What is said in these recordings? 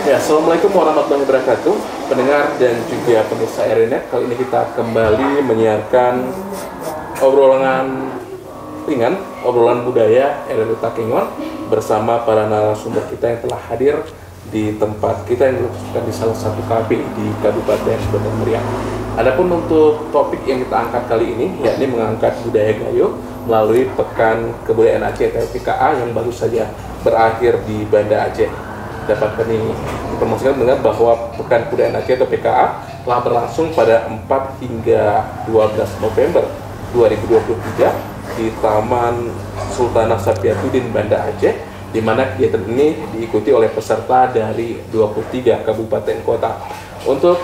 Ya, Assalamualaikum warahmatullahi wabarakatuh, pendengar dan juga pemirsa RNet. Kali ini kita kembali menyiarkan obrolan ringan, obrolan budaya RNet Takengon bersama para narasumber kita yang telah hadir di tempat kita yang dilakukan di salah satu kafe di Kabupaten Bandar Meriah. Adapun untuk topik yang kita angkat kali ini, yakni mengangkat budaya Gayo melalui Pekan Kebudayaan Aceh atau PKA yang baru saja berakhir di Banda Aceh. Dapat kami informasikan dengan bahwa Pekan Kebudayaan Aceh atau PKA telah berlangsung pada 4 hingga 12 November 2023 di Taman Sultanah Sapiatuddin Banda Aceh, di mana kegiatan ini diikuti oleh peserta dari 23 kabupaten kota. Untuk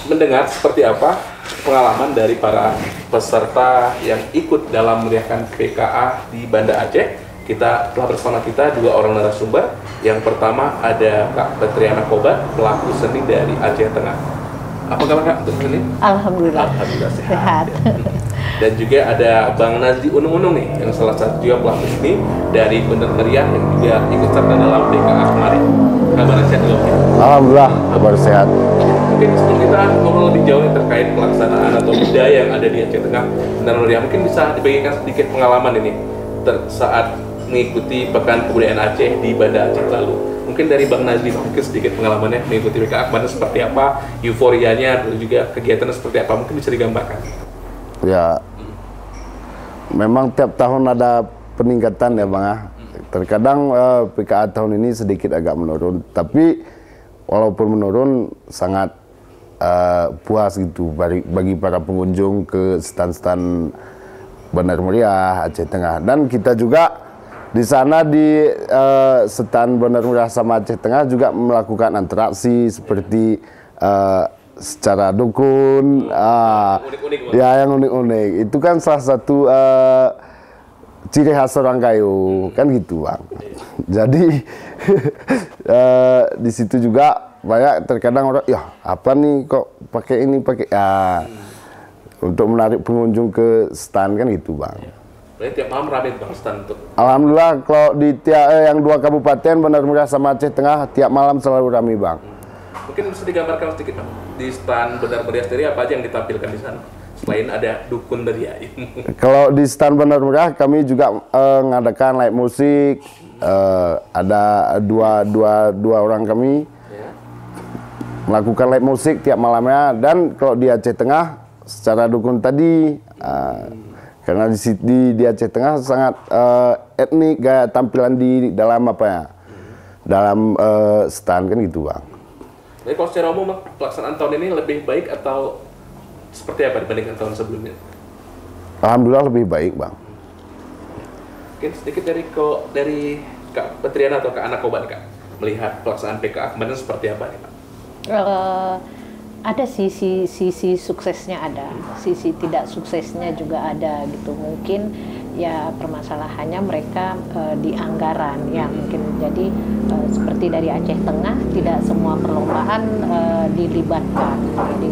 mendengar seperti apa pengalaman dari para peserta yang ikut dalam meriahkan PKA di Banda Aceh, kita telah bersama kita dua orang narasumber. Yang pertama ada Kak Petriana Kobat, pelaku seni dari Aceh Tengah. Apa kabar Kak untuk seni? Alhamdulillah. Alhamdulillah sehat. Dan juga ada Bang Nazdi Unung-Unung nih, yang salah satu juga pelaku seni dari Bandar Meriah yang juga ikut serta dalam PKA kemarin. Kabar sehat dulu? Alhamdulillah, kabar sehat. Mungkin sebelum kita ngobrol lebih jauh terkait pelaksanaan atau budaya yang ada di Aceh Tengah, Bandar Meriah, mungkin bisa dibagikan sedikit pengalaman ini saat mengikuti Pekan Kebudayaan Aceh di Banda Aceh lalu. Mungkin dari Bang Nazdi, mungkin sedikit pengalamannya mengikuti PKA kemarin seperti apa, euforianya, dan juga kegiatannya seperti apa, mungkin bisa digambarkan. Ya, memang tiap tahun ada peningkatan ya Bang. Terkadang PKA tahun ini sedikit agak menurun, tapi walaupun menurun sangat puas gitu bagi para pengunjung ke stand-stand Bandar Meriah Aceh Tengah. Dan kita juga di sana di stand Bandar Meriah sama Aceh Tengah juga melakukan interaksi seperti secara dukun, ya yang unik-unik. Itu kan salah satu ciri khas orang Gayo, kan gitu Bang. Jadi di situ juga banyak terkadang orang, ya apa nih kok pakai ini pakai, untuk menarik pengunjung ke stand kan gitu Bang. Berarti tiap malam ramai Bang stand untuk? Alhamdulillah kalau di yang dua kabupaten Bandar Meriah sama Aceh Tengah tiap malam selalu ramai Bang. Mungkin bisa digambarkan sedikit Bang, di stand Bandar Meriah sendiri apa aja yang ditampilkan di sana? Selain ada dukun beria. Kalau di stand Bandar Meriah kami juga mengadakan live musik, ada dua orang kami melakukan live musik tiap malamnya. Dan kalau di Aceh Tengah secara dukun tadi, karena di Aceh Tengah sangat etnik gaya tampilan di dalam apa ya, dalam stand kan gitu Bang. Jadi kalau secara umum pelaksanaan tahun ini lebih baik atau seperti apa dibandingkan tahun sebelumnya? Alhamdulillah lebih baik Bang. Mungkin sedikit dari Kak Petriana atau Kak Anak Koban Kak, melihat pelaksanaan PKA kemarin seperti apa nih Pak? Ada sisi suksesnya, ada sisi tidak suksesnya juga ada gitu. Mungkin ya permasalahannya mereka di anggaran yang mungkin jadi seperti dari Aceh Tengah tidak semua perlombaan dilibatkan. Jadi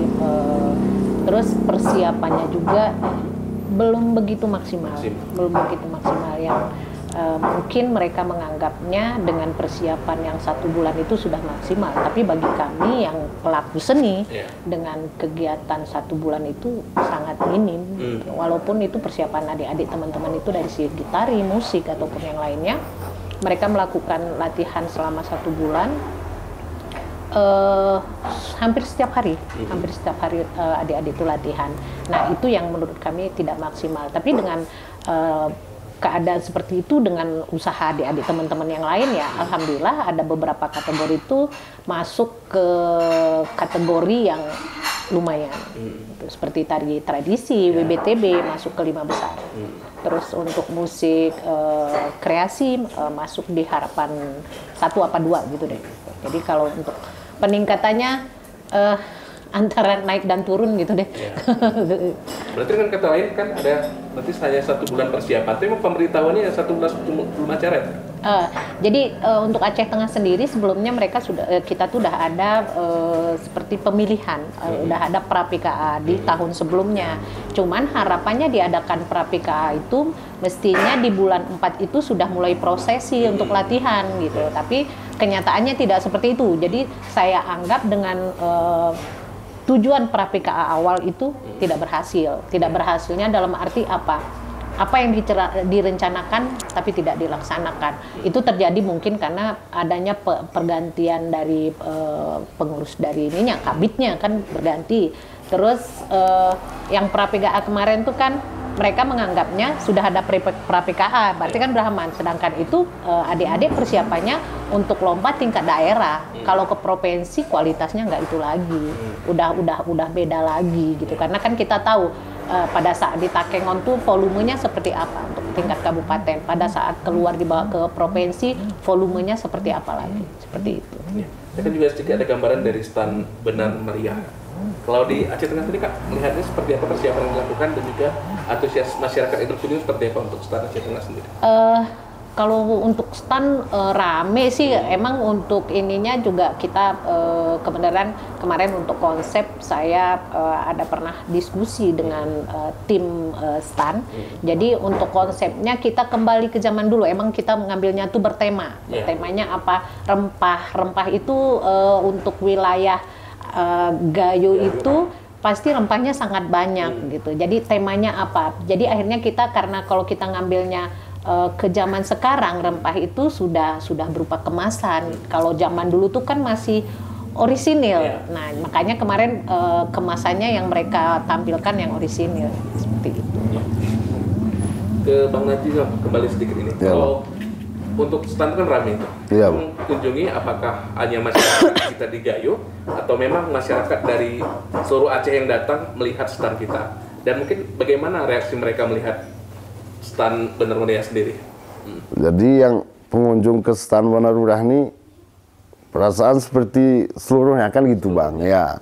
terus persiapannya juga belum begitu maksimal. Yang mungkin mereka menganggapnya dengan persiapan yang 1 bulan itu sudah maksimal, tapi bagi kami yang pelaku seni dengan kegiatan 1 bulan itu sangat minim. Walaupun itu persiapan adik-adik teman-teman itu dari segi tari, musik ataupun yang lainnya, mereka melakukan latihan selama 1 bulan. Hampir setiap hari adik-adik itu latihan. Nah itu yang menurut kami tidak maksimal. Tapi dengan keadaan seperti itu, dengan usaha adik-adik teman-teman yang lain ya alhamdulillah ada beberapa kategori itu masuk ke kategori yang lumayan. Seperti tari tradisi, WBTB masuk ke 5 besar. Terus untuk musik kreasi masuk di harapan 1 apa 2 gitu deh. Jadi kalau untuk peningkatannya antara naik dan turun gitu deh. Berarti kan kata lain kan ada berarti hanya 1 bulan persiapan, tapi pemberitahuannya 1 bulan sebelum acara ya? Jadi untuk Aceh Tengah sendiri sebelumnya mereka sudah kita tuh udah ada seperti pemilihan, udah ada pra PKA di tahun sebelumnya. Cuman harapannya diadakan pra PKA itu mestinya di bulan 4 itu sudah mulai prosesi untuk latihan gitu. Tapi kenyataannya tidak seperti itu. Jadi saya anggap dengan tujuan pra-PKA awal itu tidak berhasil. Tidak berhasilnya dalam arti apa? Apa yang direncanakan tapi tidak dilaksanakan. Itu terjadi mungkin karena adanya pergantian dari pengurus dari ininya, kabitnya kan berganti. Terus yang pra-PKA kemarin tuh kan mereka menganggapnya sudah ada pra-PKA, berarti kan Brahman. Sedangkan itu adik-adik persiapannya untuk lompat tingkat daerah. Kalau ke provinsi kualitasnya nggak itu lagi, udah beda lagi gitu. Karena kan kita tahu pada saat di Takengon tuh volumenya seperti apa untuk tingkat kabupaten. Pada saat keluar dibawa ke provinsi, volumenya seperti apa lagi, seperti itu. Ya kan juga sedikit ada gambaran dari stand Benar Meriah. Kalau di Aceh Tengah sendiri Kak, melihatnya seperti apa persiapan yang dilakukan dan juga antusias masyarakat yang berkunjung seperti apa untuk stand Aceh Tengah sendiri? Kalau untuk stand rame sih, emang untuk ininya juga kita kebenaran kemarin untuk konsep saya ada pernah diskusi dengan tim stand. Jadi untuk konsepnya kita kembali ke zaman dulu. Emang kita mengambilnya tuh bertema. Temanya apa? Rempah itu untuk wilayah Gayo itu pasti rempahnya sangat banyak gitu. Jadi temanya apa? Jadi akhirnya kita karena kalau kita ngambilnya ke zaman sekarang rempah itu sudah berupa kemasan. Kalau zaman dulu tuh kan masih orisinil. Nah, makanya kemarin kemasannya yang mereka tampilkan yang orisinil seperti itu. Ke Bang Najib kembali sedikit ini. Kalau untuk stand kan ramai itu. Kunjungi apakah hanya masyarakat kita di Gayo atau memang masyarakat dari seluruh Aceh yang datang melihat stand kita? Dan mungkin bagaimana reaksi mereka melihat stand Benar Meriah sendiri? Jadi yang pengunjung ke stand Benar Meriah ini perasaan seperti seluruhnya kan gitu Bang ya.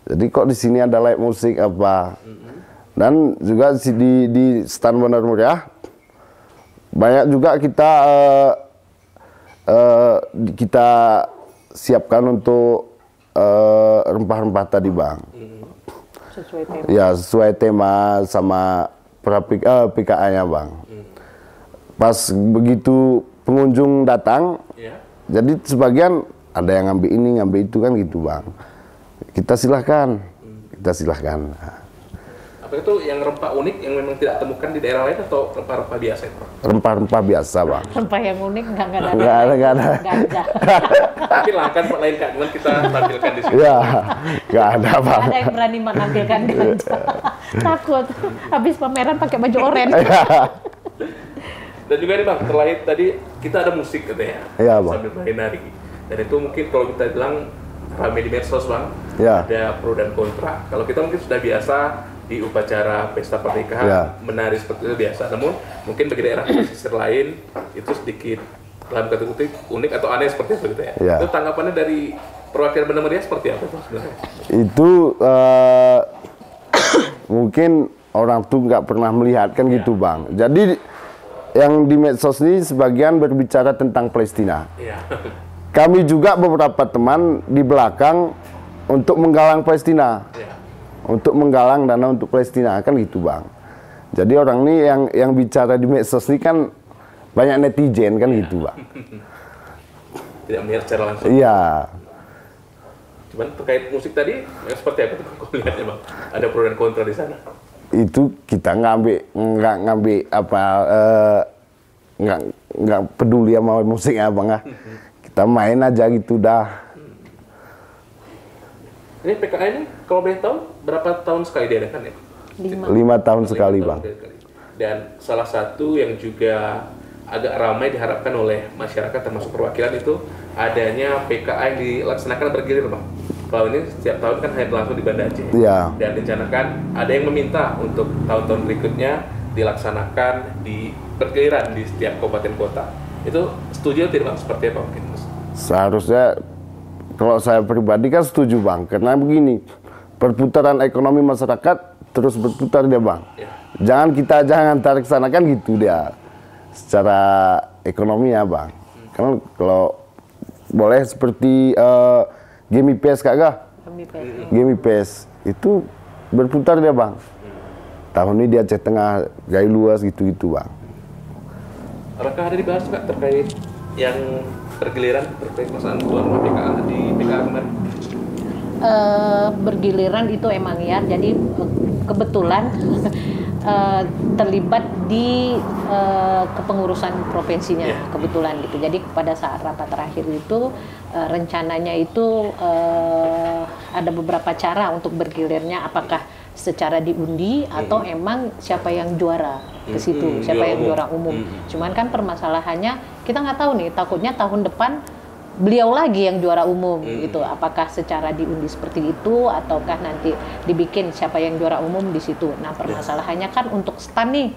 Jadi kok di sini ada live musik apa? Dan juga di stand Benar Meriah banyak juga kita siapkan untuk rempah-rempah tadi Bang. Sesuai tema. Ya sesuai tema sama PKA-nya Bang. Pas begitu pengunjung datang, jadi sebagian ada yang ngambil ini, ngambil itu kan gitu Bang. Kita silahkan. Apa itu yang rempah unik yang memang tidak temukan di daerah lain atau rempah-rempah biasa itu? Rempah-rempah biasa Bang. Rempah yang unik nggak ada. Nggak ada. Tapi langkan Pak lain Kak, cuman kita tampilkan di sini. Ya, nggak ada Bang. Nggak ada yang berani menampilkan ganja. Takut habis pameran pakai baju oranye. Dan juga nih Bang, terkait tadi kita ada musik katanya, sambil menari. Dan itu mungkin kalau kita bilang ramai di medsos Bang, ada pro dan kontra. Kalau kita mungkin sudah biasa di upacara pesta pernikahan menari seperti itu biasa, namun mungkin bagi daerah pesisir lain itu sedikit dalam kata kutip unik atau aneh seperti itu gitu ya. Itu tanggapannya dari perwakilan Benar Meriah seperti apa itu sebenarnya? Itu mungkin orang tuh nggak pernah melihat kan gitu Bang. Jadi yang di medsos ini sebagian berbicara tentang Palestina. Kami juga beberapa teman di belakang untuk menggalang Palestina. Untuk menggalang dana untuk Palestina kan gitu Bang. Jadi orang ini yang bicara di medsos ini kan banyak netizen kan gitu Bang. Tidak melihat secara langsung. Iya. Cuman terkait musik tadi seperti apa tuh kau lihatnya Bang? Ada pro dan kontra di sana. Itu kita nggak ngambil apa nggak peduli sama musiknya Bang. Kita main aja gitu dah. Ini PKA ini kalau boleh tahu berapa tahun sekali diadakan ya? 5 tahun sekali Bang. Dan salah satu yang juga agak ramai diharapkan oleh masyarakat termasuk perwakilan itu adanya PKA yang dilaksanakan bergilir Bang. Kalau ini setiap tahun kan hanya langsung di Banda Aceh. Dan direncanakan ada yang meminta untuk tahun-tahun berikutnya dilaksanakan di bergiliran di setiap kabupaten kota. Itu setuju tidak Bang? Seperti apa mungkin? Seharusnya kalau saya pribadi kan setuju Bang, karena begini, perputaran ekonomi masyarakat terus berputar dia Bang. Jangan tarik sana kan gitu dia, secara ekonomi ya Bang. Karena kalau boleh seperti GMIPS kagak? GMIPS itu berputar dia Bang. Tahun ini di Aceh Tengah, Gayo luas gitu-gitu Bang. Apakah ada dibahas Kak terkait yang bergiliran terkait masalah tuan rumah PKA di PKA kemarin? Bergiliran itu emang ya, jadi kebetulan terlibat di kepengurusan provinsinya, kebetulan gitu. Jadi pada saat rapat terakhir itu rencananya itu ada beberapa cara untuk bergilirnya, apakah secara diundi atau emang siapa yang juara ke situ, siapa yang juara umum. Cuman kan permasalahannya kita nggak tahu nih, takutnya tahun depan beliau lagi yang juara umum gitu. Apakah secara diundi seperti itu ataukah nanti dibikin siapa yang juara umum di situ. Nah, permasalahannya kan untuk stan nih,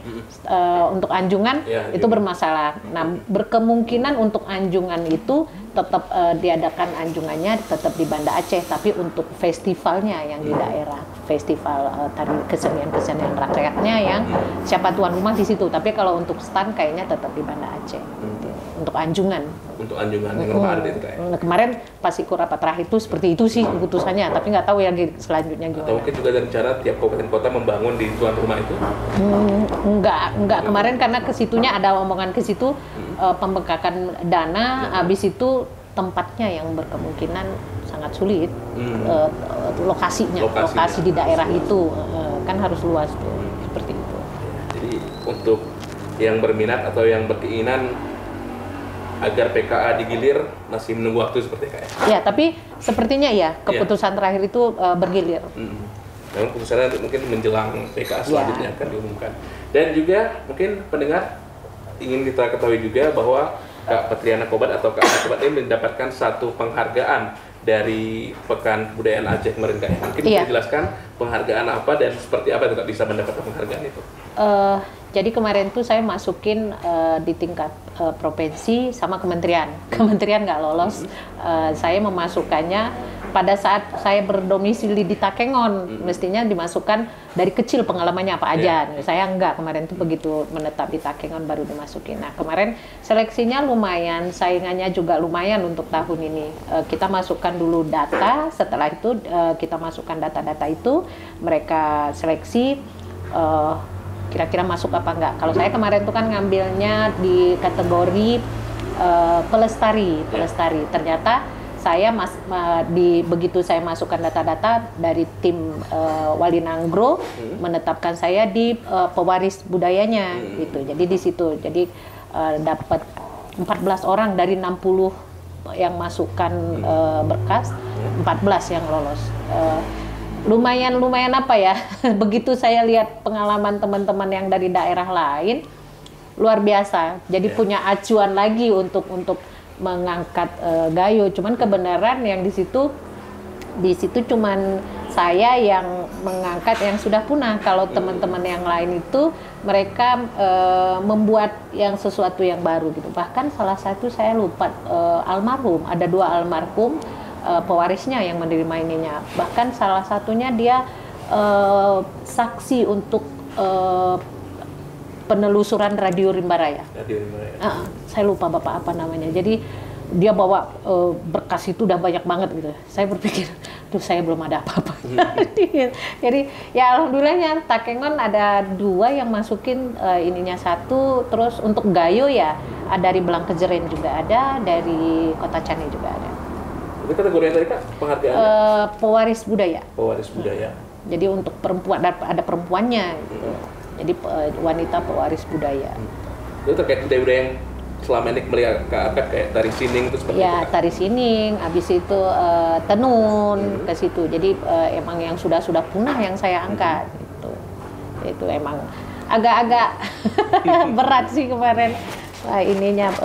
untuk anjungan itu bermasalah. Nah, berkemungkinan untuk anjungan itu tetap diadakan anjungannya tetap di Banda Aceh, tapi untuk festivalnya yang di daerah, festival tari kesenian rakyatnya yang siapa tuan rumah di situ. Tapi kalau untuk stan kayaknya tetap di Banda Aceh. Gitu. Untuk anjungan. Untuk anjungan yang kemarin itu kayak. Kemarin pas ikut rapat terakhir itu seperti itu sih keputusannya, tapi nggak tahu ya selanjutnya gimana. Atau mungkin juga ada rencana tiap kabupaten kota membangun di tuan rumah itu? Enggak kemarin karena ke situnya ada omongan ke situ pembengkakan dana, habis itu tempatnya yang berkemungkinan sangat sulit, lokasi di daerah itu kan harus luas tuh, seperti itu. Jadi untuk yang berminat atau yang berkeinginan agar PKA digilir masih menunggu waktu seperti kayak. Ya, tapi sepertinya ya keputusan terakhir itu bergilir. Namun keputusannya mungkin menjelang PKA selanjutnya akan diumumkan. Dan juga mungkin pendengar ingin kita ketahui juga bahwa Kak Petriana Kobat atau Kak Kobat ini mendapatkan satu penghargaan dari Pekan Kebudayaan Aceh kemarin, Kak. Mungkin bisa jelaskan penghargaan apa dan seperti apa Kak bisa mendapatkan penghargaan itu? Jadi kemarin tuh saya masukin di tingkat provinsi sama kementerian nggak lolos. Saya memasukkannya pada saat saya berdomisili di Takengon, mestinya dimasukkan dari kecil pengalamannya apa aja. Saya enggak, kemarin tuh begitu menetap di Takengon baru dimasukin. Nah, kemarin seleksinya lumayan, saingannya juga lumayan untuk tahun ini. Kita masukkan dulu data, setelah itu kita masukkan data-data itu, mereka seleksi kira-kira masuk apa enggak. Kalau saya kemarin tuh kan ngambilnya di kategori pelestari. Ternyata saya begitu saya masukkan data-data dari tim Walinangro menetapkan saya di pewaris budayanya gitu. Jadi di situ dapat 14 orang dari 60 yang masukkan berkas, 14 yang lolos. Lumayan apa ya. Begitu saya lihat pengalaman teman-teman yang dari daerah lain luar biasa. Jadi punya acuan lagi untuk mengangkat gayo. Cuman kebenaran yang di situ cuman saya yang mengangkat yang sudah punah. Kalau teman-teman yang lain itu mereka membuat yang sesuatu yang baru gitu. Bahkan salah satu saya lupa almarhum, ada 2 almarhum pewarisnya yang menerima ininya. Bahkan salah satunya dia saksi untuk penelusuran Radio Rimbaraya. Saya lupa bapak apa namanya. Jadi dia bawa berkas itu udah banyak banget gitu. Saya berpikir, tuh saya belum ada apa-apa. Jadi ya alhamdulillahnya Takengon ada 2 yang masukin ininya 1. Terus untuk gayo ya dari Blangkejeren juga ada, dari Kota Cani juga ada. Itu kategori yang tadi Kak penghargaan? Pewaris budaya. Pewaris budaya. Jadi untuk perempuan ada perempuannya gitu. Jadi wanita pewaris budaya. Itu terkait budaya-budaya yang selama ini melihat kayak tari sining itu seperti itu? Ya, tari sining, habis itu tenun ke situ. Jadi emang yang sudah punah yang saya angkat gitu. Itu emang agak-agak berat sih kemarin. Ininya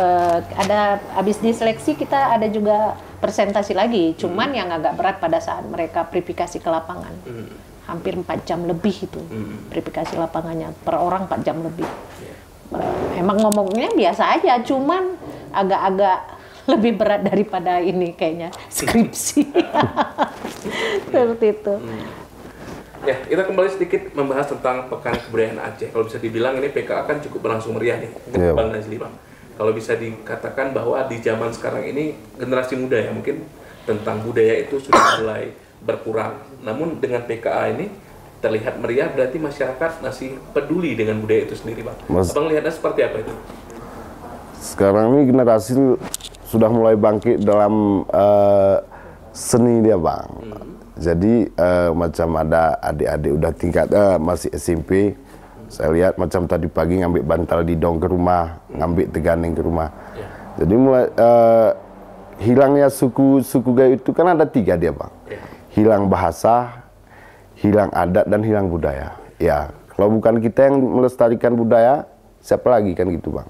ada habis diseleksi kita ada juga presentasi lagi. Cuman yang agak berat pada saat mereka verifikasi ke lapangan. Hampir 4 jam lebih itu verifikasi lapangannya, per orang 4 jam lebih. Emang ngomongnya biasa aja, cuman agak-agak lebih berat daripada ini kayaknya skripsi. Seperti itu. Ya, kita kembali sedikit membahas tentang Pekan Kebudayaan Aceh. Kalau bisa dibilang ini PKA kan cukup berlangsung meriah nih, Bang Nazli, Bang. Kalau bisa dikatakan bahwa di zaman sekarang ini generasi muda ya mungkin tentang budaya itu sudah mulai berkurang. Namun dengan PKA ini terlihat meriah, berarti masyarakat masih peduli dengan budaya itu sendiri, Bang. Abang lihatnya seperti apa itu? Sekarang ini generasi sudah mulai bangkit dalam seni dia bang. Jadi macam ada adik-adik udah tingkat masih SMP. Saya lihat macam tadi pagi ngambil bantal didong ke rumah, ngambil teganing ke rumah. Jadi mulai hilangnya suku Gayo itu kan ada 3 dia bang. Hilang bahasa, hilang adat dan hilang budaya. Ya, kalau bukan kita yang melestarikan budaya, siapa lagi kan gitu bang.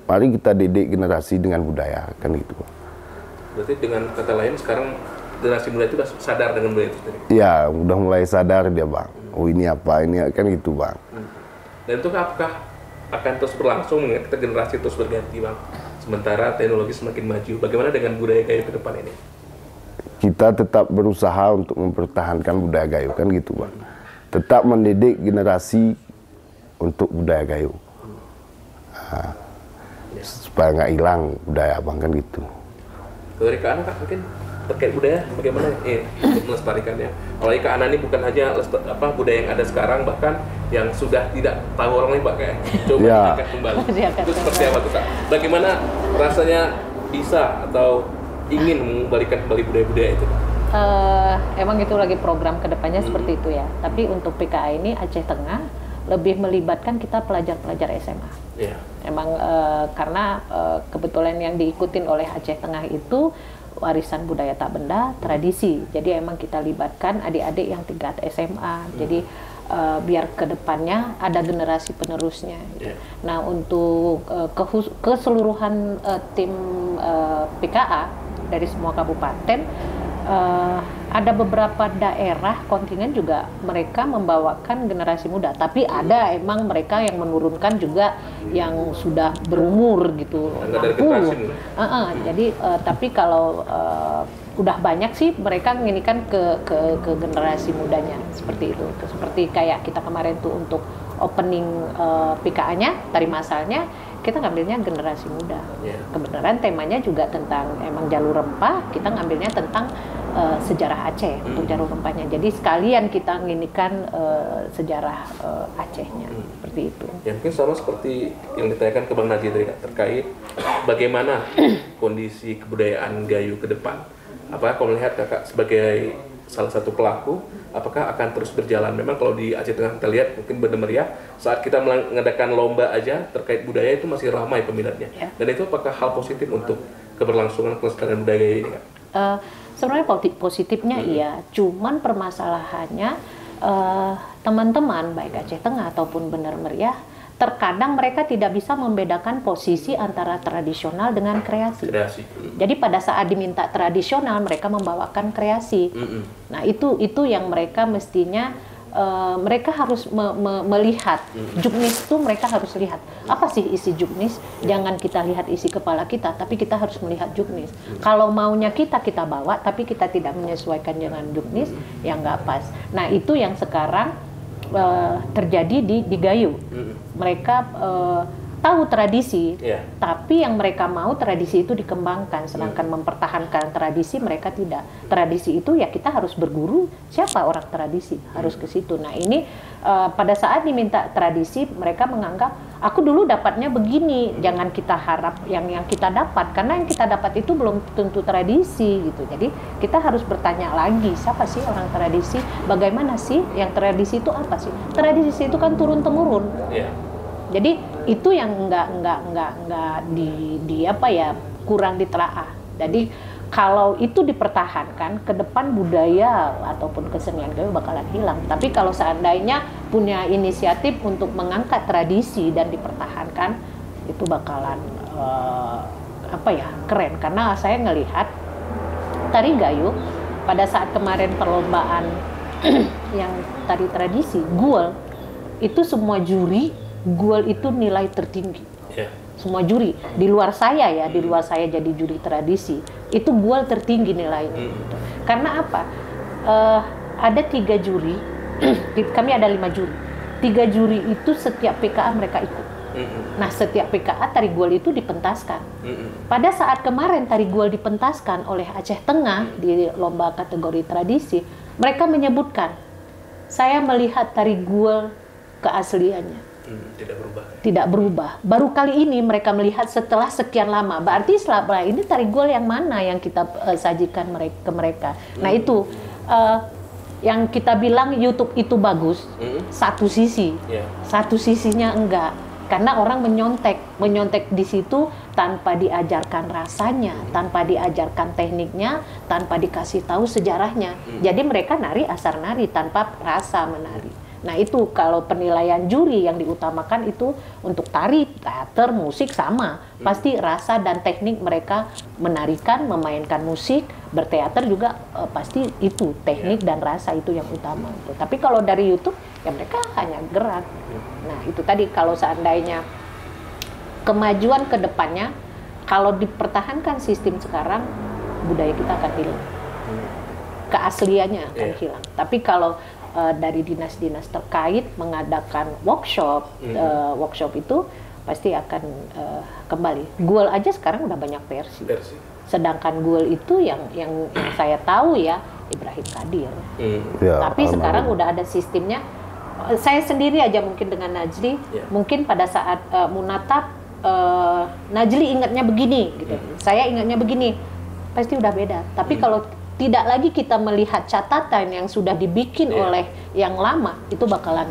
Mari kita didik generasi dengan budaya kan gitu bang. Berarti dengan kata lain sekarang generasi muda itu sudah sadar dengan budaya itu sendiri? Iya, udah mulai sadar dia bang. Oh ini apa, ini kan gitu bang. Dan itu apakah akan terus berlangsung mengingat kita generasi terus berganti bang? Sementara teknologi semakin maju, bagaimana dengan budaya Gayo ke depan ini? Kita tetap berusaha untuk mempertahankan budaya Gayo kan gitu bang. Tetap mendidik generasi untuk budaya Gayo. Supaya nggak hilang budaya bang kan gitu. Dari Kak Ana Kak, mungkin terkait budaya bagaimana untuk melestarikannya? Apalagi Kak Ana ini bukan hanya budaya yang ada sekarang, bahkan yang sudah tidak tahu orang lain Pak kayak coba diangkat kembali. Itu seperti apa tuh Kak? Bagaimana rasanya bisa atau ingin mengembalikan kembali budaya-budaya itu? Emang itu lagi program kedepannya seperti itu ya. Tapi untuk PKA ini Aceh Tengah lebih melibatkan kita pelajar-pelajar SMA. Emang karena kebetulan yang diikutin oleh Aceh Tengah itu warisan budaya tak benda, tradisi. Jadi emang kita libatkan adik-adik yang tingkat SMA. Jadi biar kedepannya ada generasi penerusnya. Gitu. Nah untuk keseluruhan tim PKA dari semua kabupaten, ada beberapa daerah kontingen juga mereka membawakan generasi muda, tapi ada emang mereka yang menurunkan juga yang sudah berumur gitu, 60. Jadi tapi kalau udah banyak sih mereka nginikan ke generasi mudanya seperti itu. Seperti kayak kita kemarin tuh untuk opening PKA-nya, tari masalnya kita ngambilnya generasi muda. Kebenaran temanya juga tentang emang jalur rempah, kita ngambilnya tentang sejarah Aceh untuk jalur rempahnya. Jadi sekalian kita nginikan sejarah Acehnya seperti itu. Ya mungkin sama seperti yang ditanyakan ke Bang Najib tadi terkait bagaimana kondisi kebudayaan Gayo ke depan. Apakah kalau melihat Kakak sebagai salah satu pelaku, apakah akan terus berjalan? Memang kalau di Aceh Tengah kita lihat mungkin benar meriah saat kita mengadakan lomba aja terkait budaya itu masih ramai peminatnya. Dan itu apakah hal positif untuk keberlangsungan kelestarian budaya ini Kak? Sebenarnya positifnya iya, cuman permasalahannya teman-teman baik Aceh Tengah ataupun benar meriah terkadang mereka tidak bisa membedakan posisi antara tradisional dengan kreasi. Jadi pada saat diminta tradisional mereka membawakan kreasi. Nah itu yang mereka mestinya mereka harus melihat juknis itu, mereka harus lihat apa sih isi juknis. Jangan kita lihat isi kepala kita, tapi kita harus melihat juknis. Kalau maunya kita bawa, tapi kita tidak menyesuaikan dengan juknis, ya nggak pas. Nah itu yang sekarang terjadi di Gayo. Mereka tahu tradisi, tapi yang mereka mau tradisi itu dikembangkan, sedangkan mempertahankan tradisi mereka tidak. Tradisi itu ya kita harus berguru siapa orang tradisi, harus ke situ. Nah ini pada saat diminta tradisi mereka menganggap aku dulu dapatnya begini, jangan kita harap yang kita dapat, karena yang kita dapat itu belum tentu tradisi gitu. Jadi kita harus bertanya lagi siapa sih orang tradisi, bagaimana sih yang tradisi itu apa sih? Tradisi itu kan turun temurun. Jadi itu yang nggak di apa ya, kurang ditelaah. Jadi kalau itu dipertahankan, ke depan budaya ataupun kesenian Gayo bakalan hilang. Tapi kalau seandainya punya inisiatif untuk mengangkat tradisi dan dipertahankan, itu bakalan apa ya, keren. Karena saya ngelihat tari Gayo pada saat kemarin perlombaan yang tari tradisi, Guel, itu semua juri Guel itu nilai tertinggi. Semua juri di luar saya ya, di luar saya jadi juri tradisi, itu Guel tertinggi nilainya. Karena apa? Ada 3 juri, kami ada 5 juri. 3 juri itu setiap PKA mereka ikut. Nah setiap PKA tari Guel itu dipentaskan. Pada saat kemarin tari Guel dipentaskan oleh Aceh Tengah di lomba kategori tradisi, mereka menyebutkan, saya melihat tari Guel keasliannya. Tidak berubah. Tidak berubah. Baru kali ini mereka melihat setelah sekian lama. Berarti selama ini tari Guel yang mana yang kita sajikan ke mereka. Nah itu yang kita bilang YouTube itu bagus. Satu sisi, satu sisinya enggak. Karena orang menyontek di situ tanpa diajarkan rasanya, tanpa diajarkan tekniknya, tanpa dikasih tahu sejarahnya. Jadi mereka nari asal nari tanpa rasa menari. Nah itu kalau penilaian juri yang diutamakan itu untuk tari, teater, musik sama. Pasti rasa dan teknik mereka menarikan, memainkan musik, berteater juga pasti itu teknik dan rasa itu yang utama. Tapi kalau dari YouTube ya mereka hanya gerak. Nah itu tadi kalau seandainya kemajuan ke depannya, kalau dipertahankan sistem sekarang, budaya kita akan hilang. Keasliannya akan hilang. Tapi kalau dari dinas-dinas terkait mengadakan workshop, workshop itu pasti akan kembali. Guel aja sekarang udah banyak versi. Sedangkan Guel itu yang saya tahu ya Ibrahim Kadir. Tapi sekarang udah ada sistemnya. Saya sendiri aja mungkin dengan Najli, mungkin pada saat Munatap Najli ingatnya begini, gitu. Saya ingatnya begini, pasti udah beda. Tapi kalau tidak lagi kita melihat catatan yang sudah dibikin oleh yang lama, itu bakalan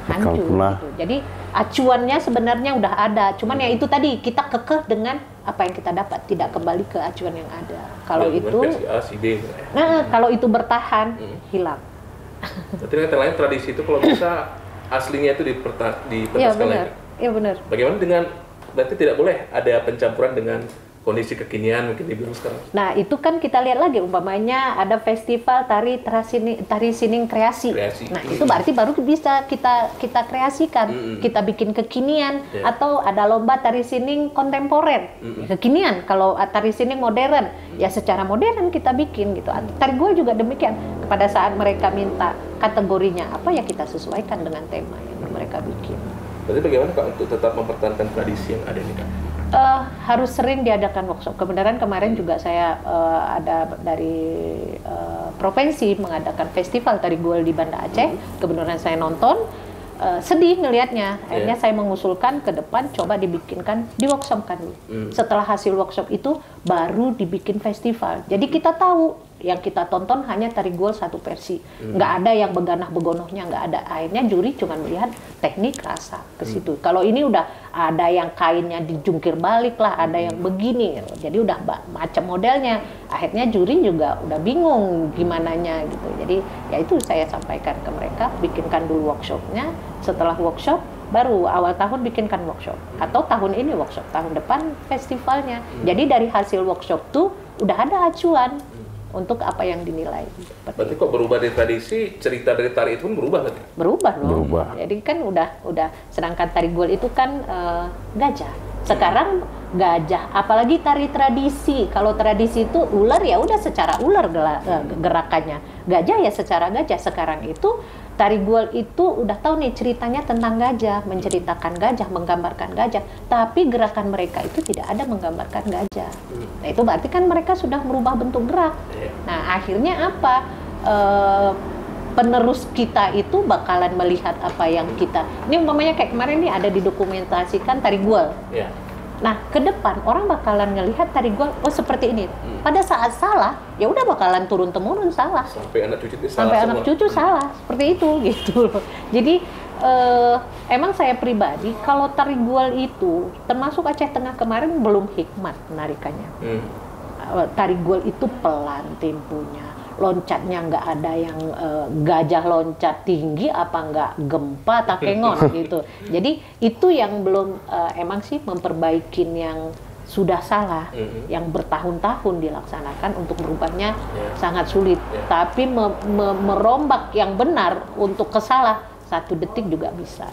hancur. Gitu. Jadi acuannya sebenarnya udah ada, cuman ya itu tadi kita kekeh dengan apa yang kita dapat, tidak kembali ke acuan yang ada. Kalau itu, kalau itu bertahan, hilang. Berarti kata lain tradisi itu kalau bisa aslinya itu dipertahankan. Iya benar, iya benar. Bagaimana dengan berarti tidak boleh ada pencampuran dengan kondisi kekinian mungkin dibilang sekarang. Nah itu kan kita lihat lagi umpamanya ada festival tari sining kreasi. Nah itu berarti baru bisa kita kreasikan, kita bikin kekinian atau ada lomba tari sining kontemporer, kekinian. Kalau tari sining modern ya secara modern kita bikin gitu. Tari Guel juga demikian. Pada saat mereka minta kategorinya apa ya kita sesuaikan dengan tema yang mereka bikin. Berarti bagaimana Kak untuk tetap mempertahankan tradisi yang ada ini Kak? Harus sering diadakan workshop. Kebenaran kemarin juga saya ada dari provinsi mengadakan festival tari Guel di Banda Aceh. Kebenaran saya nonton, sedih ngelihatnya. Akhirnya saya mengusulkan ke depan coba dibikinkan, diworkshopkan dulu. Setelah hasil workshop itu baru dibikin festival. Jadi kita tahu yang kita tonton hanya tari Guel satu versi, nggak ada yang beganah-begonohnya, nggak ada. Akhirnya juri cuma melihat teknik rasa ke situ. Kalau ini udah ada yang kainnya dijungkir balik lah, ada yang begini, jadi udah macam modelnya. Akhirnya juri juga udah bingung gimananya gitu. Jadi ya itu saya sampaikan ke mereka, bikinkan dulu workshopnya. Setelah workshop baru awal tahun bikinkan workshop, atau tahun ini workshop, tahun depan festivalnya. Jadi dari hasil workshop tuh udah ada acuan untuk apa yang dinilai. Berarti kok berubah dari tradisi, cerita dari tari itu pun berubah berarti? Berubah dong. Jadi kan udah sedangkan tari Guel itu kan gajah. Sekarang gajah, apalagi tari tradisi. Kalau tradisi itu ular ya udah secara ular gerakannya. Gajah ya secara gajah. Sekarang itu tari Guel itu udah tahu nih ceritanya tentang gajah, menceritakan gajah, menggambarkan gajah, tapi gerakan mereka itu tidak ada menggambarkan gajah. Nah itu berarti kan mereka sudah merubah bentuk gerak. Nah akhirnya apa? Penerus kita itu bakalan melihat apa yang kita, ini umpamanya kayak kemarin nih ada didokumentasikan tari Guel. Nah, ke depan orang bakalan ngelihat tari Guel, oh seperti ini. Pada saat salah, ya udah bakalan turun-temurun salah. Sampai anak cucu salah. Sampai anak cucu salah, seperti itu gitu loh. Jadi emang saya pribadi kalau tari Guel itu termasuk Aceh Tengah kemarin belum hikmat menarikannya. Tari Guel itu pelan temponya. Loncatnya nggak ada yang gajah loncat tinggi apa nggak gempa takengon gitu. Jadi itu yang belum emang sih memperbaikin yang sudah salah, yang bertahun-tahun dilaksanakan untuk merubahnya sangat sulit. Tapi merombak yang benar untuk kesalah 1 detik juga bisa.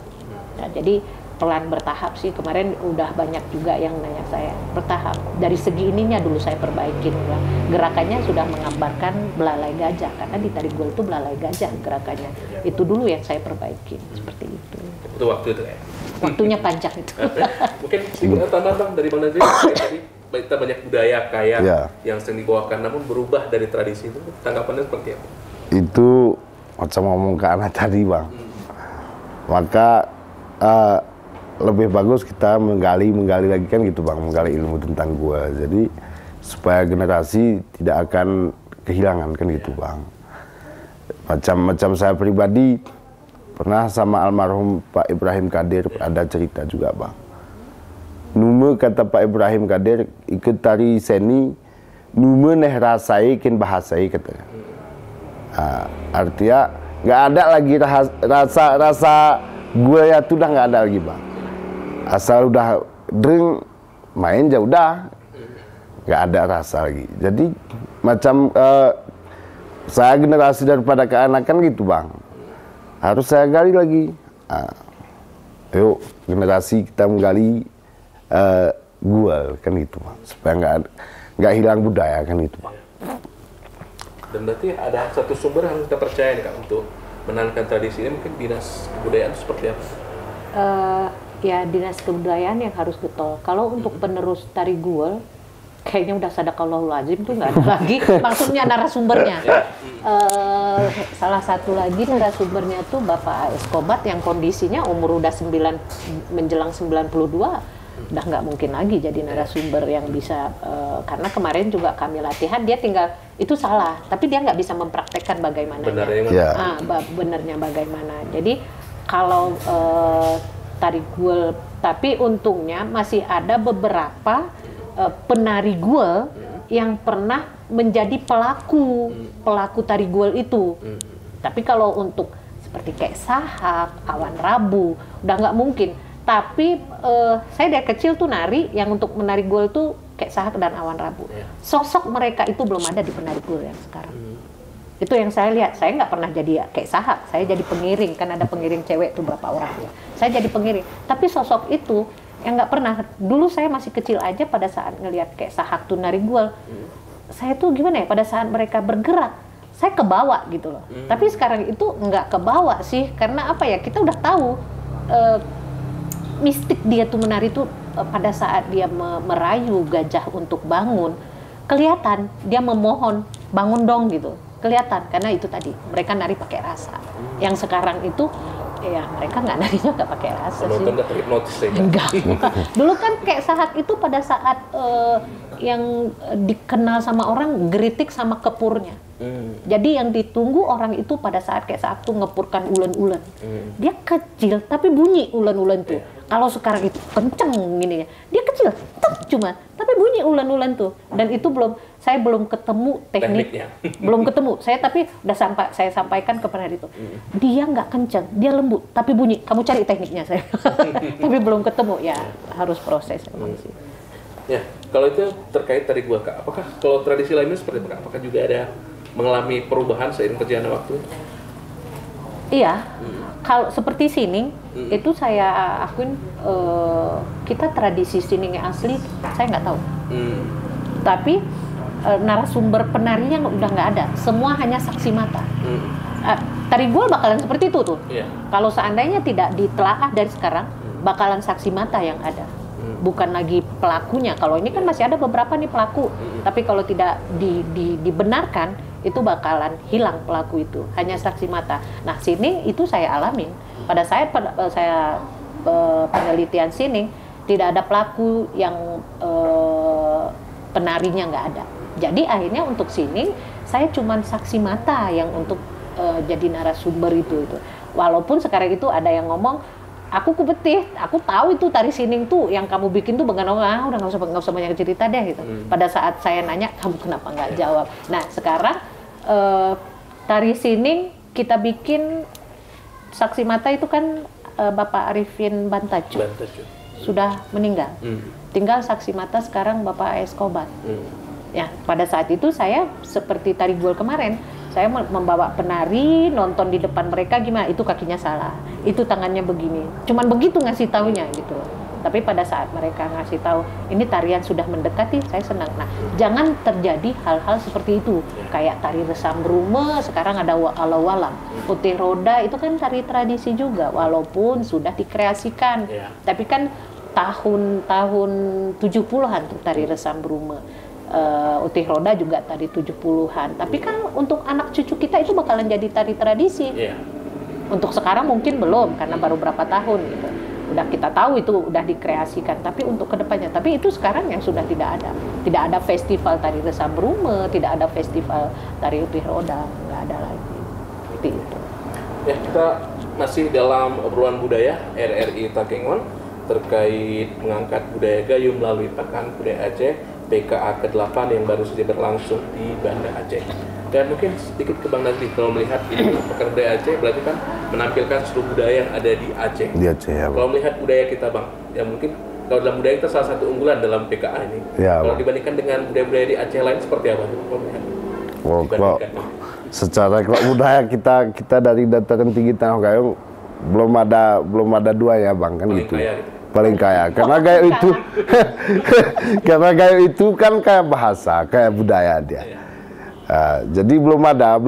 Nah, jadi pelan bertahap sih. Kemarin udah banyak juga yang nanya saya bertahap. Dari segi ininya dulu saya perbaikin. Gerakannya sudah menggambarkan belalai gajah karena di tari Guel itu belalai gajah gerakannya. Itu dulu yang saya perbaikin seperti itu. Itu waktu itu ya. Waktunya panjang itu. Mungkin tambah dari Bang Najli tadi kita banyak budaya kaya yang sering dibawakan namun berubah dari tradisi itu. Tanggapannya seperti apa? Itu macam ngomong ke anak tadi Bang. Maka lebih bagus kita menggali lagi kan gitu Bang, menggali ilmu tentang gua. Jadi supaya generasi tidak akan kehilangan kan gitu Bang. Macam saya pribadi pernah sama almarhum Pak Ibrahim Kadir ada cerita juga Bang. Nume kata Pak Ibrahim Kadir ikut tari seni, nume neh rasai kin bahasai katanya. Artinya nggak ada lagi rasa gue ya tuh udah nggak ada lagi Bang. Asal udah drink main ya udah nggak ada rasa lagi. Jadi macam saya generasi daripada keanakan gitu Bang, harus saya gali lagi. Yuk generasi kita menggali gua kan gitu Bang, supaya nggak hilang budaya kan gitu Bang. Dan berarti ada satu sumber yang kita percaya nih Kak untuk menahankan tradisi ini, mungkin dinas kebudayaan seperti apa? Ya dinas kebudayaan yang harus getol. Kalau untuk penerus tari guel, kayaknya udah sadaqallahul azim tuh nggak ada lagi. Maksudnya narasumbernya. Salah satu lagi narasumbernya tuh Bapak Escobat yang kondisinya umur udah menjelang 92. Udah nggak mungkin lagi jadi narasumber yang bisa, karena kemarin juga kami latihan, dia tinggal, itu salah, tapi dia nggak bisa mempraktekkan bagaimana benernya bagaimana. Jadi kalau tari guel, tapi untungnya masih ada beberapa penari guel yang pernah menjadi pelaku tari guel itu. Tapi kalau untuk seperti kayak Sahak, Awan Rabu, udah nggak mungkin. Tapi saya dari kecil tuh nari yang untuk menari guel tuh kayak Sahak dan Awan Rabu. Sosok mereka itu belum ada di penari guel yang sekarang. Itu yang saya lihat. Saya nggak pernah jadi kayak Sahak. Saya jadi pengiring, kan ada pengiring cewek tuh berapa orang ya. Saya jadi pengiring. Tapi sosok itu yang nggak pernah. Dulu saya masih kecil aja pada saat ngelihat kayak Sahak tuh nari guel. Saya tuh gimana ya, pada saat mereka bergerak, saya kebawa gitu loh. Tapi sekarang itu nggak kebawa sih, karena apa ya, kita udah tahu mistik dia tuh menari tuh pada saat dia merayu gajah untuk bangun, kelihatan dia memohon bangun dong gitu, kelihatan, karena itu tadi mereka nari pakai rasa. Yang sekarang itu ya mereka nggak narinya nggak pakai rasa sih. Nggak terhipnotis ya? Enggak. Dulu kan kayak Sahak itu pada saat yang dikenal sama orang geritik sama kepurnya. Jadi yang ditunggu orang itu pada saat kayak Sahak tuh ngepurkan ulen-ulen. Dia kecil tapi bunyi ulen-ulen tuh. Kalau sekarang itu kenceng gini ya, dia kecil, cuma, tapi bunyi ulen-ulen tuh. Dan itu saya belum ketemu tekniknya, belum ketemu. Tapi saya sampaikan ke penari itu, dia nggak kenceng, dia lembut, tapi bunyi. Kamu cari tekniknya saya, tapi belum ketemu ya, harus proses memang sih. Ya, kalau itu terkait tari gua Kak, apakah kalau tradisi lainnya seperti apa? Apakah juga ada mengalami perubahan seiring berjalannya waktu? Iya, kalau seperti sining itu saya akuin kita tradisi sining yang asli saya nggak tahu. Tapi narasumber penarinya udah nggak ada, semua hanya saksi mata. Tari guel bakalan seperti itu tuh. Kalau seandainya tidak ditelaah dari sekarang, bakalan saksi mata yang ada. Bukan lagi pelakunya. Kalau ini kan masih ada beberapa nih pelaku, tapi kalau tidak dibenarkan, itu bakalan hilang pelaku itu, hanya saksi mata. Nah, sining itu saya alamin. Pada saya penelitian sining, tidak ada pelaku yang penarinya nggak ada. Jadi akhirnya untuk sining, saya cuman saksi mata yang untuk jadi narasumber itu. Walaupun sekarang itu ada yang ngomong, aku kubetih, aku tahu itu tari sining tuh yang kamu bikin tuh udah nggak usah banyak cerita deh gitu. Pada saat saya nanya, kamu kenapa nggak jawab? Nah sekarang tari sining kita bikin saksi mata itu kan Bapak Arifin Bantacu sudah meninggal. Tinggal saksi mata sekarang Bapak Escobat. Ya pada saat itu saya seperti tari guel kemarin. Saya membawa penari, nonton di depan mereka gimana, itu kakinya salah, itu tangannya begini. Cuman begitu ngasih taunya gitu. Tapi pada saat mereka ngasih tahu, ini tarian sudah mendekati, saya senang. Nah, jangan terjadi hal-hal seperti itu. Kayak tari resam rume, sekarang ada walau-walam. Putih roda, itu kan tari tradisi juga, walaupun sudah dikreasikan. Tapi kan tahun 70-an tuh tari resam rume. Utih roda juga tadi 70-an. Tapi kan untuk anak cucu kita itu bakalan jadi tari tradisi. Untuk sekarang mungkin belum karena baru berapa tahun gitu. udah kita tahu itu udah dikreasikan, tapi untuk kedepannya, tapi itu sekarang yang sudah tidak ada festival tari Resa Brume, tidak ada festival tari Upih Roda, nggak ada lagi seperti itu. Ya, kita masih dalam obrolan budaya RRI Takengon terkait mengangkat budaya Gayo melalui Pekan Budaya Aceh PKA ke-8 yang baru saja berlangsung di Banda Aceh. Dan mungkin sedikit ke Bang Nazli, kalau melihat ini Pekan Budaya Aceh berarti kan menampilkan seluruh budaya yang ada di Aceh. Di Aceh ya, Bang. Kalau melihat budaya kita, Bang, ya mungkin kalau dalam budaya kita salah satu unggulan dalam PKA ini. Ya, kalau Bang. dibandingkan dengan budaya-budaya di Aceh lain seperti apa? Kalau melihat Kalau secara kalau budaya kita dari dataran tinggi Tanah Gayo belum ada dua ya, Bang, kan paling gitu. kaya gitu. Paling kaya karena Gayo itu karena Gayo itu kan kayak bahasa, kayak budaya dia. Jadi belum ada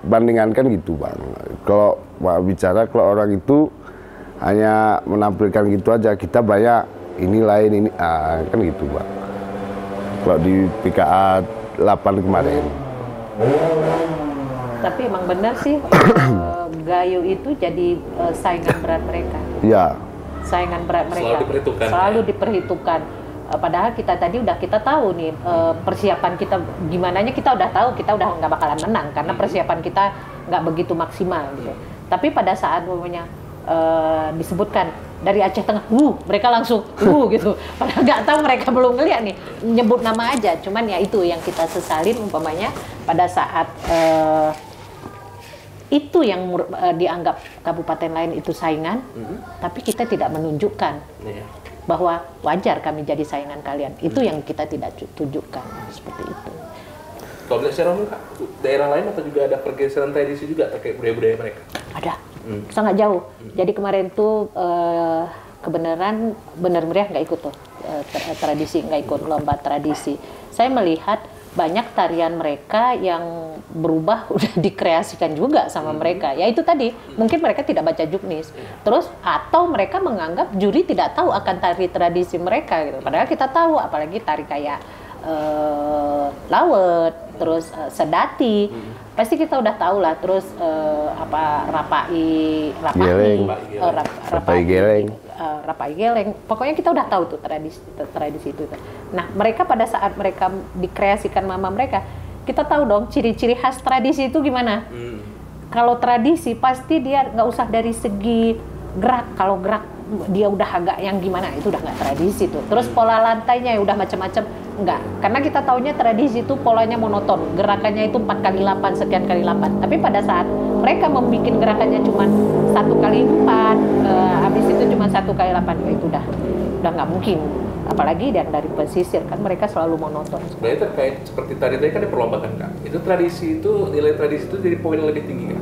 bandingan kan gitu, Bang. Kalau bicara kalau orang itu hanya menampilkan gitu aja, kita banyak ini lain ini kan gitu, Bang. Kalau di PKA 8 kemarin. Tapi emang benar sih Gayo itu jadi saingan berat mereka. Ya. Saingan berat mereka selalu diperhitungkan. Padahal kita tadi udah kita tahu nih persiapan kita gimananya, kita udah tahu kita udah nggak bakalan menang karena persiapan kita nggak begitu maksimal gitu. Tapi pada saat umumnya disebutkan dari Aceh Tengah, mereka langsung gitu. Padahal nggak tahu, mereka belum ngeliat nih, nyebut nama aja. Cuman ya itu yang kita sesalin umpamanya pada saat itu yang dianggap kabupaten lain itu saingan, tapi kita tidak menunjukkan bahwa wajar kami jadi saingan kalian. Itu yang kita tidak tunjukkan, seperti itu. Kalau melihat secara umum, daerah lain atau juga ada pergeseran tradisi juga terkait budaya-budaya mereka? Ada, sangat jauh. Jadi kemarin tuh kebenaran Benar Meriah nggak ikut tuh tradisi, nggak ikut lomba tradisi. Saya melihat banyak tarian mereka yang berubah udah dikreasikan juga sama mereka. Ya itu tadi, mungkin mereka tidak baca juknis. Terus atau mereka menganggap juri tidak tahu akan tari tradisi mereka gitu. Padahal kita tahu, apalagi tari kayak Lawet, terus Sedati. Pasti kita udah tahu lah. Terus Rapai Geleng. Pokoknya kita udah tahu tuh tradisi itu. Nah, mereka pada saat mereka dikreasikan mama mereka, kita tahu dong ciri-ciri khas tradisi itu gimana. Kalau tradisi pasti dia nggak usah dari segi gerak. Kalau gerak dia udah agak yang gimana, itu udah nggak tradisi tuh. Terus pola lantainya ya udah macam-macam, enggak. Karena kita taunya tradisi itu polanya monoton, gerakannya itu 4x8, sekian kali 8. Tapi pada saat mereka membuat gerakannya cuma 1x4, habis itu cuma 1x8, ya itu udah nggak mungkin. Apalagi yang dari pesisir, kan mereka selalu monoton. Sebenarnya terkait seperti tadi kan diperlombakan, Kak. Itu tradisi itu, nilai tradisi itu jadi poin lebih tinggi, Kak?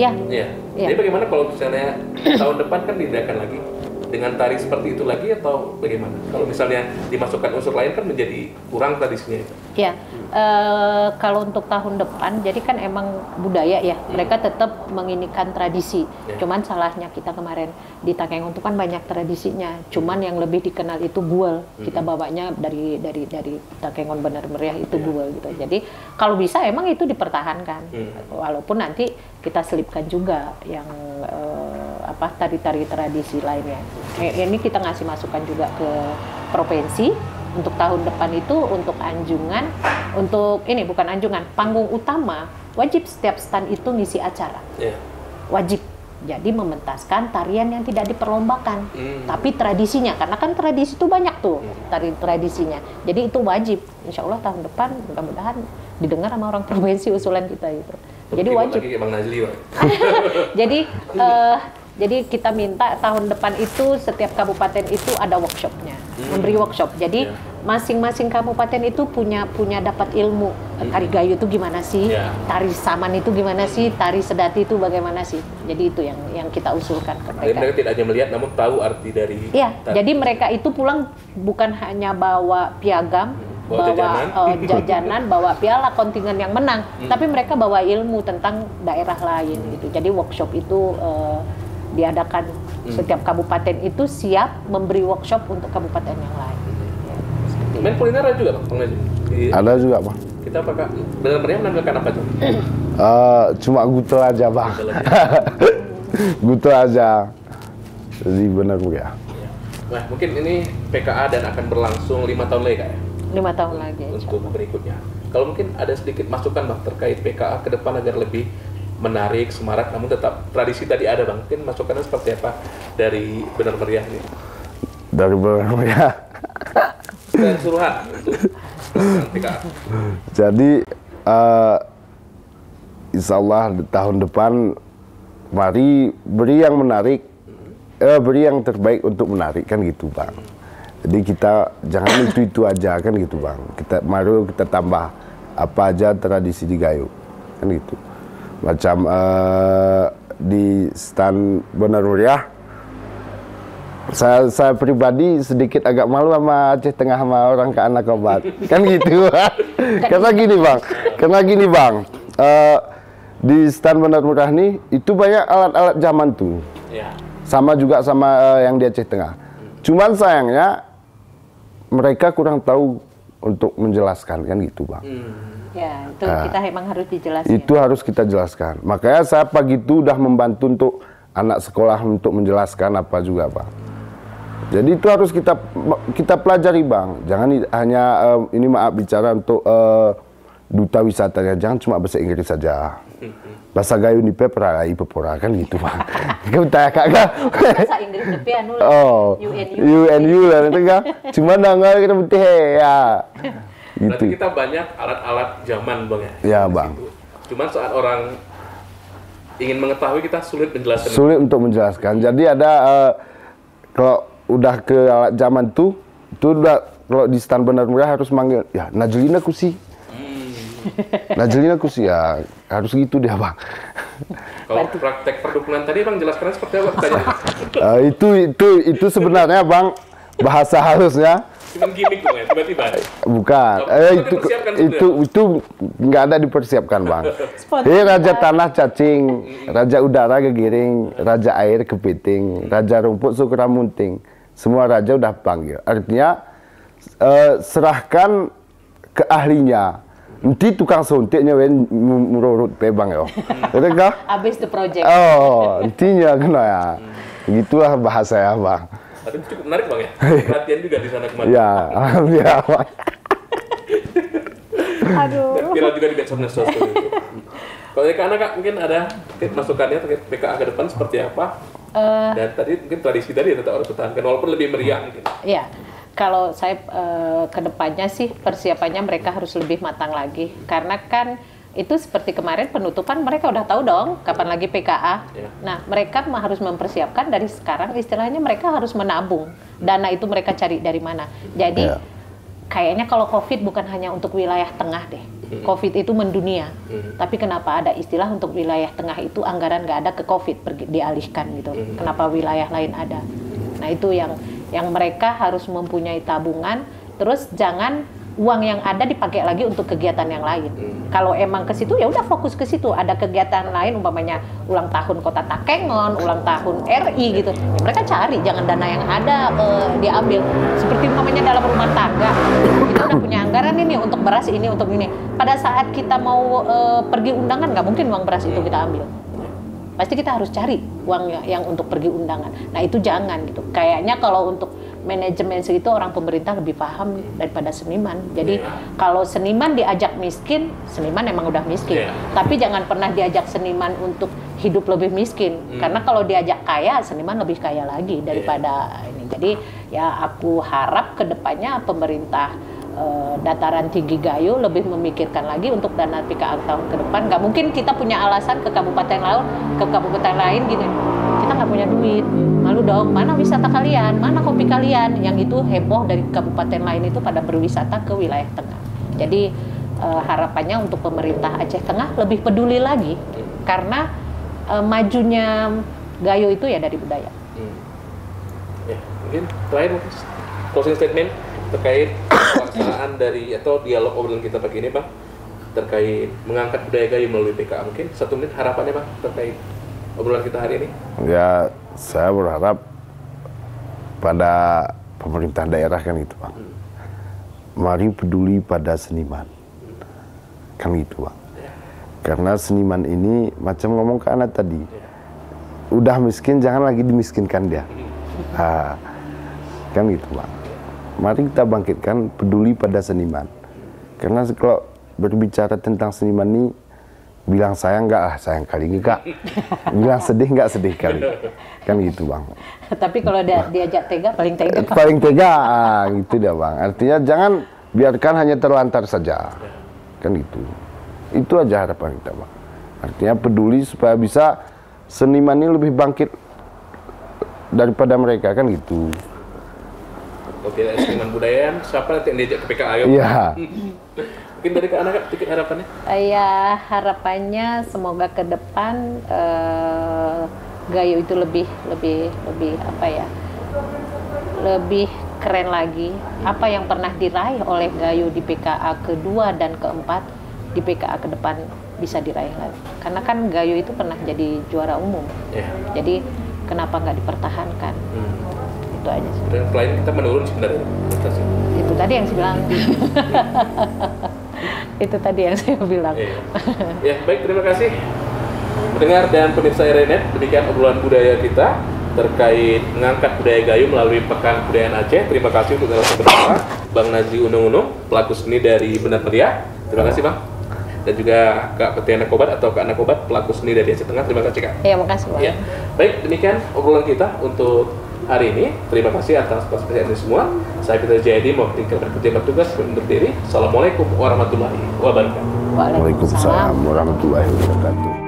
Ya. Iya. Jadi bagaimana kalau misalnya tahun depan kan diadakan lagi dengan tari seperti itu lagi, atau bagaimana? Kalau misalnya dimasukkan unsur lain kan menjadi kurang tradisinya itu. Ya, kalau untuk tahun depan, jadi kan emang budaya ya, mereka tetap menginikan tradisi. Cuman salahnya kita kemarin di Takengon itu kan banyak tradisinya. Cuman yang lebih dikenal itu buel. Kita bawanya dari Takengon Benar Meriah itu buel gitu. Jadi kalau bisa emang itu dipertahankan. Walaupun nanti kita selipkan juga yang tari-tari tradisi lainnya. Ini kita ngasih masukan juga ke provinsi untuk tahun depan itu, untuk anjungan, untuk ini bukan anjungan, panggung utama wajib setiap stand itu ngisi acara. Wajib. Jadi mementaskan tarian yang tidak diperlombakan, tapi tradisinya, karena kan tradisi itu banyak tuh tari tradisinya. Jadi itu wajib. Insya Allah tahun depan mudah-mudahan didengar sama orang provinsi usulan kita itu. Jadi wajib. Lagi Bang Nazli, Pak. Jadi kita minta tahun depan itu setiap kabupaten itu ada workshopnya, memberi workshop. Jadi masing-masing kabupaten itu punya dapat ilmu. Tari Gayo itu gimana sih? Tari Saman itu gimana sih? Tari Sedati itu bagaimana sih? Jadi itu yang kita usulkan ke mereka. Jadi mereka tidak hanya melihat, namun tahu arti dari. Iya. Jadi mereka itu pulang bukan hanya bawa piagam, bawa jajanan, bawa piala kontingen yang menang, tapi mereka bawa ilmu tentang daerah lain gitu. Jadi workshop itu diadakan setiap kabupaten itu siap memberi workshop untuk kabupaten yang lain. Main kuliner ada juga, Bang Nazli? Ada juga, Bang. Kita apakah Benar Meriah menampilkan apa tuh? Cuma gutel aja, Bang. Gutel aja. Jadi benar ya. Nah, mungkin ini PKA dan akan berlangsung 5 tahun lagi Kak ya? 5 tahun lagi. Untuk berikutnya. Kalau mungkin ada sedikit masukan Bang terkait PKA ke depan agar lebih menarik, semarak, namun tetap tradisi tadi ada Bang. Mungkin masukannya seperti apa dari Benar Meriah ini? Dari Benar Meriah. Dan suruhan untuk PKA. Jadi insya Allah di tahun depan mari beri yang menarik, beri yang terbaik untuk menarik kan gitu Bang. Jadi kita jangan itu aja kan gitu Bang. Mari kita tambah apa aja tradisi di Gayo kan gitu. Macam di stand Benar Meriah. Saya pribadi sedikit agak malu sama Aceh Tengah sama orang ke anak obat kan gitu. karena gini bang di stand Benar Meriah nih itu banyak alat-alat zaman tuh ya. Sama juga sama yang di Aceh Tengah. Cuman sayangnya mereka kurang tahu untuk menjelaskan kan gitu bang. Ya itu kita emang harus dijelaskan. Itu harus kita jelaskan. Makanya saya pagi itu udah membantu untuk anak sekolah untuk menjelaskan apa juga bang. Jadi itu harus kita pelajari bang. Jangan hanya ini maaf bicara untuk duta wisatanya, jangan cuma bahasa Inggris saja. Bahasa Gayo ni peperai pepora kan gitu bang. Kau tanya kagak? Bahasa Inggris tapi anu UNU lah itu kan. Cuma nanggal kita putih ya. Gitu. Berarti kita banyak alat-alat zaman bang ya? Ya bang. Cuman saat orang ingin mengetahui kita sulit menjelaskan. Sulit untuk menjelaskan. Jadi ada kalau udah ke alat zaman tuh udah kalau di stand Benar Meriah harus manggil ya Najlina Kusi. Najlina Kusi ya harus gitu dia bang. Kalau praktek perdukunan tadi bang jelaskannya seperti apa? Itu sebenarnya bang bahasa halusnya. Cuman gimmick bang ya tiba-tiba. Bukan. Itu nggak ada dipersiapkan bang. Raja tanah cacing, raja udara kegiring, raja air kepiting, raja rumput sukra munting. Semua raja udah panggil. Artinya serahkan ke ahlinya. Nanti tukang suntiknya menurut pebang ya. Betul kah? Habis the project. Oh, intinya kena ya. Gitulah bahasa ya bang. Tapi cukup menarik bang ya. Perhatian juga di sana kemarin. Ya, alhamdulillah bang. Aduh. Dan viral juga di medsos itu. Kalau dari Kak mungkin ada masukannya terkait PKA ke depan seperti apa? Dan tadi mungkin tradisi tadi tetap harus pertahankan walaupun lebih meriah mungkin. Iya. Kalau saya ke depannya sih persiapannya mereka harus lebih matang lagi karena kan itu seperti kemarin penutupan mereka udah tahu dong kapan lagi PKA. Yeah. Nah mereka harus mempersiapkan dari sekarang istilahnya mereka harus menabung dana itu mereka cari dari mana. Jadi kayaknya kalau COVID bukan hanya untuk wilayah tengah deh. COVID itu mendunia. Tapi kenapa ada istilah untuk wilayah tengah itu anggaran nggak ada ke COVID dialihkan gitu. Kenapa wilayah lain ada? Nah itu yang mereka harus mempunyai tabungan, terus jangan uang yang ada dipakai lagi untuk kegiatan yang lain. Kalau emang ke situ ya udah fokus ke situ. Ada kegiatan lain umpamanya ulang tahun Kota Takengon, ulang tahun RI gitu. Ya, mereka cari, jangan dana yang ada diambil. Seperti umpamanya dalam rumah tangga, kita udah punya anggaran ini untuk beras ini untuk ini. Pada saat kita mau pergi undangan nggak mungkin uang beras itu kita ambil. Pasti kita harus cari uang yang untuk pergi undangan. Nah itu jangan gitu. Kayaknya kalau untuk manajemen segitu orang pemerintah lebih paham daripada seniman. Jadi kalau seniman diajak miskin, seniman emang udah miskin. Tapi jangan pernah diajak seniman untuk hidup lebih miskin. Karena kalau diajak kaya, seniman lebih kaya lagi daripada ini. Jadi ya aku harap kedepannya pemerintah dataran tinggi Gayo lebih memikirkan lagi untuk dana PKA tahun ke depan. Nggak mungkin kita punya alasan ke kabupaten lain gitu. Kita nggak punya duit, malu dong. Mana wisata kalian? Mana kopi kalian? Yang itu heboh dari kabupaten lain itu pada berwisata ke wilayah tengah. Jadi harapannya untuk pemerintah Aceh Tengah lebih peduli lagi karena majunya Gayo itu ya dari budaya. Ya, mungkin terakhir closing statement terkait pelaksanaan dari atau dialog obrolan kita pagi ini bang terkait mengangkat budaya Gayo melalui PKA. Mungkin 1 menit harapannya bang terkait obrolan kita hari ini. Ya saya berharap pada pemerintah daerah kan gitu bang. Mari peduli pada seniman kan gitu bang. Karena seniman ini macam ngomong ke anak tadi, udah miskin jangan lagi dimiskinkan dia. Kan gitu Bang. Mari kita bangkitkan peduli pada seniman. Karena kalau berbicara tentang seniman ini, bilang sayang enggak, sayang kali enggak. Bilang sedih enggak, sedih kali. Kan gitu Bang. Tapi kalau diajak tega, paling tega. Paling tega, gitu dia Bang. Artinya jangan biarkan hanya terlantar saja. Kan gitu. Itu aja harapan kita Bang. Artinya peduli supaya bisa seniman ini lebih bangkit daripada mereka, kan gitu. Oke, seniman budaya, siapa nanti yang diajak ke PKA? Iya. Mungkin dari Kak Ana, sedikit harapannya? Ya, harapannya semoga ke depan Gayo itu lebih apa ya? Lebih keren lagi. Apa yang pernah diraih oleh Gayo di PKA kedua dan keempat, di PKA ke depan bisa diraih lagi. Karena kan Gayo itu pernah jadi juara umum. Jadi kenapa nggak dipertahankan? Itu aja sih. Dan klien kita menurun sebenarnya. Itu tadi yang saya bilang. Itu tadi yang saya bilang. Ya, baik, terima kasih pendengar dan pemirsa RNet. Demikian obrolan budaya kita terkait mengangkat budaya Gayo melalui Pekan Kebudayaan Aceh. Terima kasih untuk narasumber kita, Bang Nazri Unung, pelaku seni dari Benar Meriah. Terima kasih Bang. Dan juga Kak Petiana Kobat atau Kak Ana Kobat, pelaku seni dari Aceh Tengah. Terima kasih Kak. Iya, makasih Bang. Ya. Baik, demikian obrolan kita untuk hari ini. Terima kasih atas partisipasi semua. Saya Peter Jayadi mewakilkan kerja bertugas undur diri. Assalamualaikum warahmatullahi wabarakatuh. Waalaikumsalam warahmatullahi wabarakatuh.